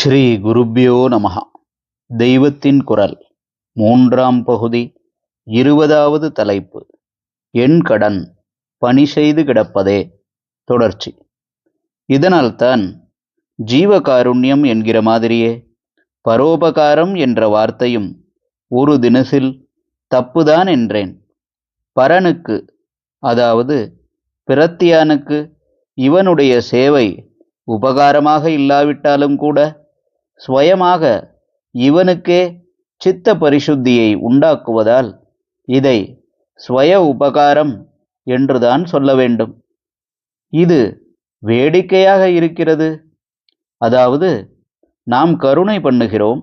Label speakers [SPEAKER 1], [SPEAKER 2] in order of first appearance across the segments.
[SPEAKER 1] ஸ்ரீ குருப்யோ நமஹ. தெய்வத்தின் குரல், 3ஆம் பகுதி, 20வது தலைப்பு. என் கடன் பணி செய்து கிடப்பதே. தொடர்ச்சி. இதனால்தான் ஜீவகாருண்யம் என்கிற மாதிரியே பரோபகாரம் என்ற வார்த்தையும் ஒரு தினசில் தப்புதான் என்றேன். பரனுக்கு, அதாவது பிரத்தியானுக்கு இவனுடைய சேவை உபகாரமாக இல்லாவிட்டாலும் கூட ஸ்வயமாக இவனுக்கே சித்த பரிசுத்தியை உண்டாக்குவதால் இதை ஸ்வய உபகாரம் என்றுதான் சொல்ல வேண்டும். இது வேடிக்கையாக இருக்கிறது. அதாவது நாம் கருணை பண்ணுகிறோம்,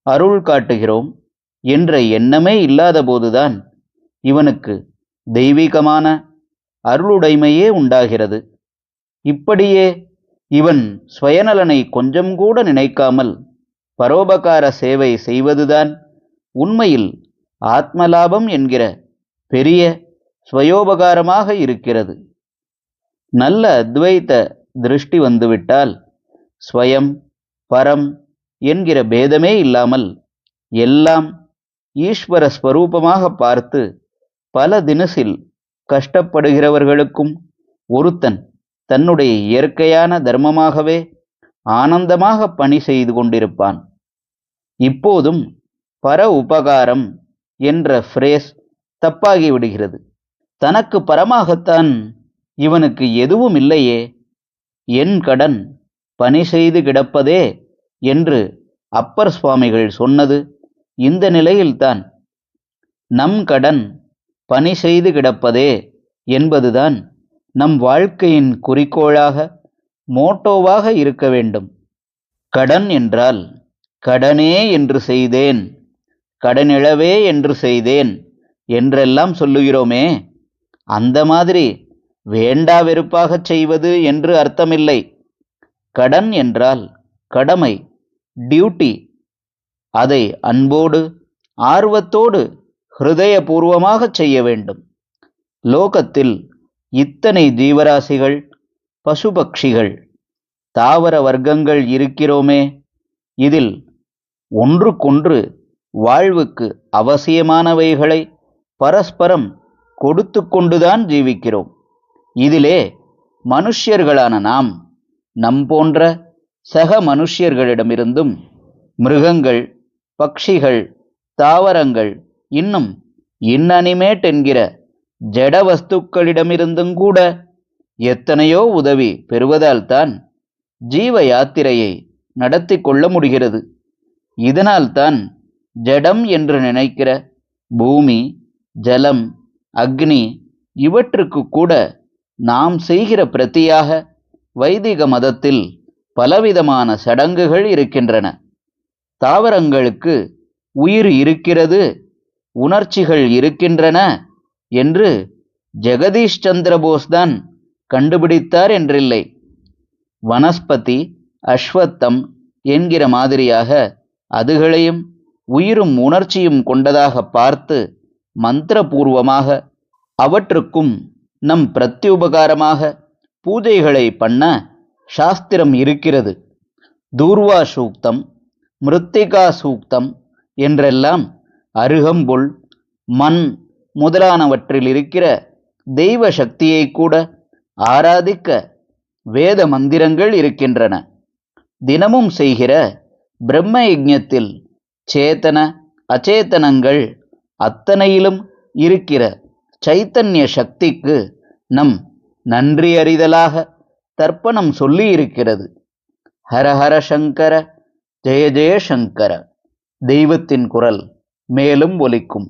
[SPEAKER 1] அருள் காட்டுகிறோம் என்ற எண்ணமே இல்லாத போதுதான் இவனுக்கு தெய்வீகமான அருளுடைமையே உண்டாகிறது. இப்படியே இவன் ஸ்வயநலனை கொஞ்சம் கூட நினைக்காமல் பரோபகார சேவை செய்வதுதான் உண்மையில் ஆத்மலாபம் என்கிற பெரிய ஸ்வயோபகாரமாக இருக்கிறது. நல்ல அத்வைத திருஷ்டி வந்துவிட்டால் ஸ்வயம் பரம் என்கிற பேதமே இல்லாமல் எல்லாம் ஈஸ்வர ஸ்வரூபமாக பார்த்து பல தினசில் கஷ்டப்படுகிறவர்களுக்கும் ஒருத்தன் தன்னுடைய இயற்கையான தர்மமாகவே ஆனந்தமாக பணி செய்து கொண்டிருப்பான். இப்போதும் பர உபகாரம் என்ற ஃப்ரேஸ் தப்பாகிவிடுகிறது. தனக்கு பரமாகத்தான் இவனுக்கு எதுவும் இல்லையே. என் கடன் பணி செய்து கிடப்பதே என்று அப்பர் சுவாமிகள் சொன்னது இந்த நிலையில்தான். நம் கடன் பணி செய்து கிடப்பதே என்பதுதான் நம் வாழ்க்கையின் குறிக்கோளாக, மோட்டோவாக இருக்க வேண்டும். கடன் என்றால் கடனே என்று செய்தேன், கடனிழவே என்று செய்தேன் என்றெல்லாம் சொல்லுகிறோமே, அந்த மாதிரி வேண்டா வெறுப்பாகச் செய்வது என்று அர்த்தமில்லை. கடன் என்றால் கடமை, டியூட்டி. அதை அன்போடு ஆர்வத்தோடு ஹிருதயபூர்வமாகச் செய்ய வேண்டும். லோகத்தில் இத்தனை ஜீவராசிகள், பசுபக்ஷிகள், தாவர வர்க்கங்கள் இருக்கிறோமே, இதில் ஒன்றுக்கொன்று வாழ்வுக்கு அவசியமானவைகளை பரஸ்பரம் கொடுத்து கொண்டுதான் ஜீவிக்கிறோம். இதிலே மனுஷ்யர்களான நாம் நம் போன்ற சக மனுஷ்யர்களிடமிருந்தும் மிருகங்கள், பக்ஷிகள், தாவரங்கள், இன்னும் இன்அனிமேட் என்கிற ஜட வஸ்துக்களிடமிருந்தும் கூட எத்தனையோ உதவி பெறுவதால்தான் ஜீவ யாத்திரையை நடத்தி கொள்ள முடிகிறது. இதனால்தான் ஜடம் என்று நினைக்கிற பூமி, ஜலம், அக்னி இவற்றுக்கு கூட நாம் செய்கிற பிரதியாக வைதிக மதத்தில் பலவிதமான சடங்குகள் இருக்கின்றன. தாவரங்களுக்கு உயிர் இருக்கிறது, உணர்ச்சிகள் இருக்கின்றன என்று ஜெகதீஷ் சந்திர போஸ் தான் கண்டுபிடித்தார் என்றில்லை. வனஸ்பதி, அஸ்வத்தம் என்கிற மாதிரியாக அதுகளையும் உயிரும் உணர்ச்சியும் கொண்டதாக பார்த்து மந்திரபூர்வமாக அவற்றுக்கும் நம் பிரத்யுபகாரமாக பூஜைகளை பண்ண சாஸ்திரம் இருக்கிறது. தூர்வா சூக்தம், மிருத்திகா சூக்தம் என்றெல்லாம் அருகம்புல், மண் முதலானவற்றில் இருக்கிற தெய்வ சக்தியை கூட ஆராதிக்க வேத மந்திரங்கள் இருக்கின்றன. தினமும் செய்கிற பிரம்ம யஜ்ஞத்தில் சேத்தன அச்சேதனங்கள் அத்தனையிலும் இருக்கிற சைத்தன்ய சக்திக்கு நம் நன்றி அறிதலாக தர்ப்பணம் சொல்லி இருக்கிறது. ஹரஹர சங்கர, ஜெய ஜெய சங்கர. தெய்வத்தின் குரல் மேலும் ஒலிக்கும்.